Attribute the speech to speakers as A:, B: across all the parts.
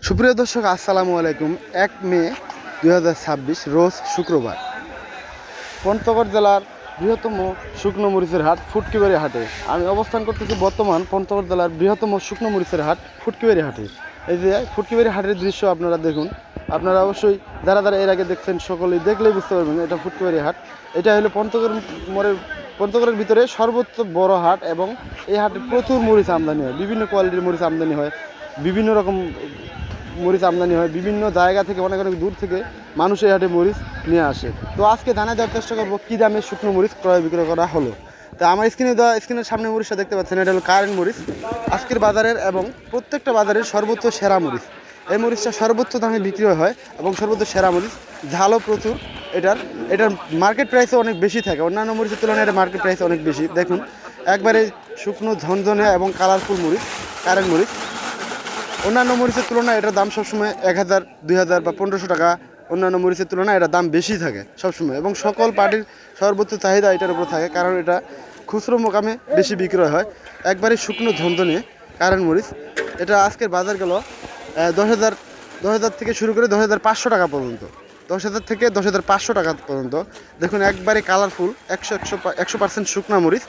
A: সুপ্রিয় দর্শক, আসসালামু আলাইকুম। 1 মে 2026 রোজ শুক্রবার, পঞ্চগড় জেলার বৃহত্তম শুকনো মরিচের হাট ফুটকিবাড়ি হাটে আমি অবস্থান করতেছি। বর্তমান পঞ্চগড় জেলার বৃহত্তম শুকনো মরিচের হাট ফুটকিবাড়ি হাটে। এই যে ফুটকিবাড়ি হাটের দৃশ্য আপনারা দেখুন। আপনারা অবশ্যই যারা যারা এর আগে দেখছেন সকলেই দেখলেই বুঝতে পারবেন এটা ফুটকিবাড়ি হাট। এটা হলো পঞ্চগড়ের ভিতরে সর্বোচ্চ বড় হাট এবং এই হাটে প্রচুর মরিচ আমদানি হয়, বিভিন্ন কোয়ালিটির মরিচ আমদানি হয়, বিভিন্ন রকম মরিচ আমদানি হয়, বিভিন্ন জায়গা থেকে অনেক অনেক দূর থেকে মানুষ এই হাটে মরিচ নিয়ে আসে। তো আজকে জানা দেওয়ার চেষ্টা করবো কী দামে শুকনো মরিচ ক্রয় বিক্রয় করা হলো। তো আমার স্ক্রিনের সামনে মরিচটা দেখতে পাচ্ছেন, এটা হলো কারেন্ট মরিচ, আজকের বাজারের এবং প্রত্যেকটা বাজারের সর্বোচ্চ সেরা মরিচ। এই মরিচটা সর্বোচ্চ দামে বিক্রি হয় এবং সর্বোচ্চ সেরা মরিচ, ঝালও প্রচুর। এটার মার্কেট প্রাইসও অনেক বেশি থাকে, অন্যান্য মরিচের তুলনায় এটার মার্কেট প্রাইস অনেক বেশি। দেখুন, একবারে শুকনো ঝনঝনে এবং কালারফুল মরিচ, কারেন্ট মরিচ। অন্যান্য মরিচের তুলনায় এটার দাম সবসময় 1000, 2000 বা 1500 টাকা। অন্যান্য মরিচের তুলনায় এটার দাম বেশি থাকে সবসময় এবং সকল পার্টির সর্বোচ্চ চাহিদা এটার উপর থাকে, কারণ এটা খুচরো মোকামে বেশি বিক্রয় হয়। একবারে শুকনো ঝনঝনে কারেন্ট মরিচ। এটা আজকের বাজার গেল 10,000 থেকে শুরু করে 10,500 টাকা পর্যন্ত, 10,000 থেকে 10,500 টাকা পর্যন্ত। দেখুন, একবারে কালারফুল 100% শুকনা মরিচ।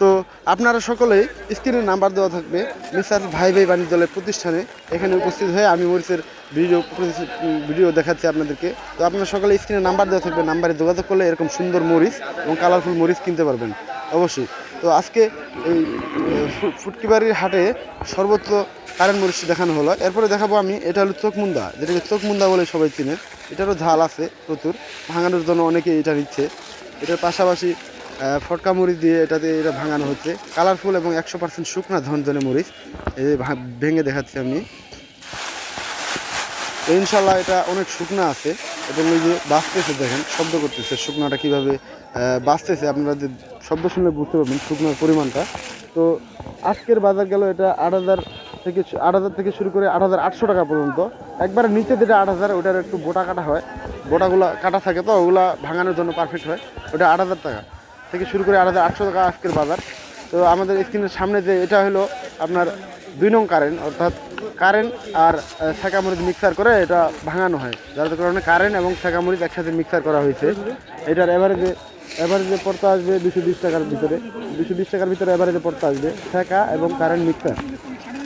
A: তো আপনারা সকলেই স্ক্রিনের নাম্বার দেওয়া থাকবে মিস্টার ভাই ভাই বাণিজ্যালয় প্রতিষ্ঠানে, এখানে উপস্থিত হয়ে আমি মরিচের ভিডিও দেখাচ্ছি আপনাদেরকে। তো আপনারা সকলে স্ক্রিনের নাম্বার দেওয়া থাকবে, নাম্বারে যোগাযোগ করলে এরকম সুন্দর মরিচ এবং কালারফুল মরিচ কিনতে পারবেন অবশ্যই। তো আজকে এই ফুটকিবাড়ির হাটে সর্বোচ্চ কারেন্ট মরিচ দেখানো হলো। এরপরে দেখাবো আমি, এটা হলো চোখমুন্দা, যেটাকে চোখমুন্দা বলে সবাই চিনে। এটারও ঝাল আছে প্রচুর, ভাঙানোর জন্য অনেকে এটা নিচ্ছে। এটার পাশাপাশি ফটকা মরিচ দিয়ে এটা ভাঙানো হচ্ছে। কালারফুল এবং 100% শুকনা ঝনঝনে মরিচ, এই ভেঙে দেখাচ্ছি আমি। ইনশাল্লাহ এটা অনেক শুকনা আছে এবং ওই যে বাঁচতেছে, দেখেন শব্দ করতেছে, শুকনাটা কীভাবে বাঁচতেছে আপনারা যে শব্দ শুনলে বুঝতে পারবেন শুকনার পরিমাণটা। তো আজকের বাজার গেল এটা 8,000 থেকে শুরু করে 8,800 টাকা পর্যন্ত। একবারে নিচে যেটা 8,000, ওটার একটু বোটা কাটা হয়, বোটাগুলো কাটা থাকে, তো ওগুলা ভাঙানোর জন্য পারফেক্ট হয়। ওটা 8,000 টাকা থেকে শুরু করে 8,800 টাকা আজকের বাজার। তো আমাদের স্ক্রিনের সামনে যে এটা হলো আপনার 2 নং কারেন্ট, অর্থাৎ কারেন্ট আর ছেঁকা মরিচ মিক্সার করে এটা ভাঙানো হয়, যার কারণে কারেন্ট এবং ছেঁকা মরিচ একসাথে মিক্সার করা হয়েছে। এটার এভারেজে পড়তে আসবে 220 টাকার ভিতরে, 220 টাকার ভিতরে এভারেজে পড়তে আসবে ছেঁকা এবং কারেন্ট মিক্সার।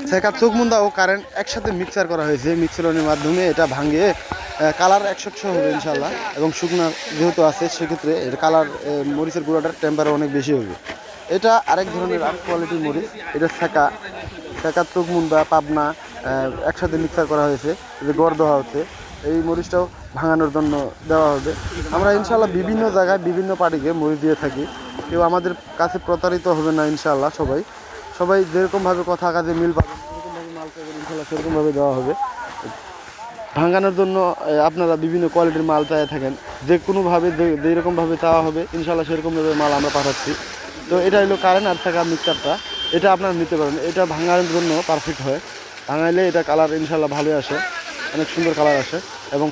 A: ছেঁকা চোখমুন্দা ও কারেন্ট একসাথে মিক্সার করা হয়েছে, মিক্সারের মাধ্যমে এটা ভাঙিয়ে কালার 100 হবে ইনশাল্লাহ। এবং শুকনা যেহেতু আছে সেক্ষেত্রে এর কালার মরিচের গুঁড়াটার টেম্পারে অনেক বেশি হবে। এটা আরেক ধরনের কোয়ালিটির মরিচ, এটা ছেঁকা চোখমুন্দা পাবনা একসাথে মিক্সার করা হয়েছে, যে গড় দেওয়া হচ্ছে। এই মরিচটাও ভাঙানোর জন্য দেওয়া হবে। আমরা ইনশাল্লাহ বিভিন্ন জায়গায় বিভিন্ন পার্টিকে মরিচ দিয়ে থাকি, কেউ আমাদের কাছে প্রতারিত হবে না ইনশাল্লাহ। সবাই যেরকমভাবে কথা কাজে মিল পাবেন, সেরকমভাবে মাল পাবেন ইনশাল্লাহ, সেরকমভাবে দেওয়া হবে। ভাঙানোর জন্য আপনারা বিভিন্ন কোয়ালিটির মাল চাই থাকেন, যে কোনোভাবে যেরকমভাবে চাওয়া হবে ইনশাল্লাহ সেরকমভাবে মাল আমরা পাঠাচ্ছি। তো এটা হলো কারেন্ট আর থাকা মিক্সারটা, এটা আপনারা নিতে পারেন। এটা ভাঙানোর জন্য পারফেক্ট হয়, ভাঙাইলে এটা কালার ইনশাল্লাহ ভালোই আসে, অনেক সুন্দর কালার আসে। এবং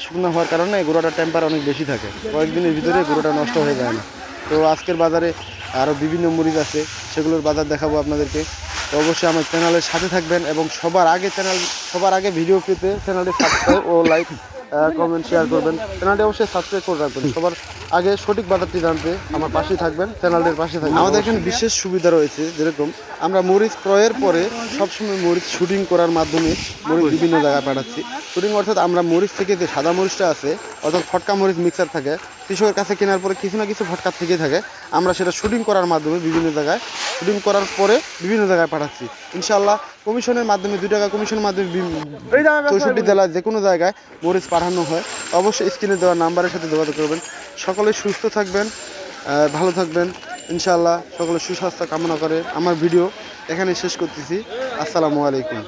A: শুকনা হওয়ার কারণে গুঁড়োটার টেম্পার অনেক বেশি থাকে, কয়েকদিনের ভিতরে গুঁড়োটা নষ্ট হয়ে যায় না। তো আজকের বাজারে আরও বিভিন্ন মরিচ আছে, সেগুলোর বাজার দেখাবো আপনাদেরকে। তো অবশ্যই আমার চ্যানেলের সাথে থাকবেন এবং সবার আগে ভিডিও পেতে চ্যানেলটি সাবস্ক্রাইব ও লাইক কমেন্ট শেয়ার করবেন। চ্যানেলটি অবশ্যই সাবস্ক্রাইব করে রাখবেন, সবার আগে সঠিক বাজারটি জানতে আমার পাশেই থাকবেন, চ্যানেলটির পাশে থাকবেন। আমাদের এখানে বিশেষ সুবিধা রয়েছে, যেরকম আমরা মরিচ ক্রয়ের পরে সবসময় মরিচ শুটিং করার মাধ্যমে মরিচ বিভিন্ন জায়গায় পাঠাচ্ছি। শুটিং অর্থাৎ আমরা মরিচ থেকে যে সাদা মরিচটা আছে, অর্থাৎ ফটকা মরিচ মিক্সার থাকে, কৃষকের কাছে কেনার পরে কিছু না কিছু ফটকা থেকে থাকে, আমরা সেটা শুটিং করার মাধ্যমে বিভিন্ন জায়গায় শুটিং করার পরে বিভিন্ন জায়গায় পাঠাচ্ছি ইনশাল্লাহ। কমিশনের মাধ্যমে 2 টাকা কমিশনের মাধ্যমে 64 জেলায় যে কোনো জায়গায় মরিচ পাঠানো হয়। অবশ্যই স্ক্রিনে দেওয়া নাম্বারের সাথে যোগাযোগ করবেন। সকলে সুস্থ থাকবেন, ভালো থাকবেন ইনশাল্লাহ। সকলে সুস্বাস্থ্য কামনা করে আমার ভিডিও এখানে শেষ করতেছি। আসসালামু আলাইকুম।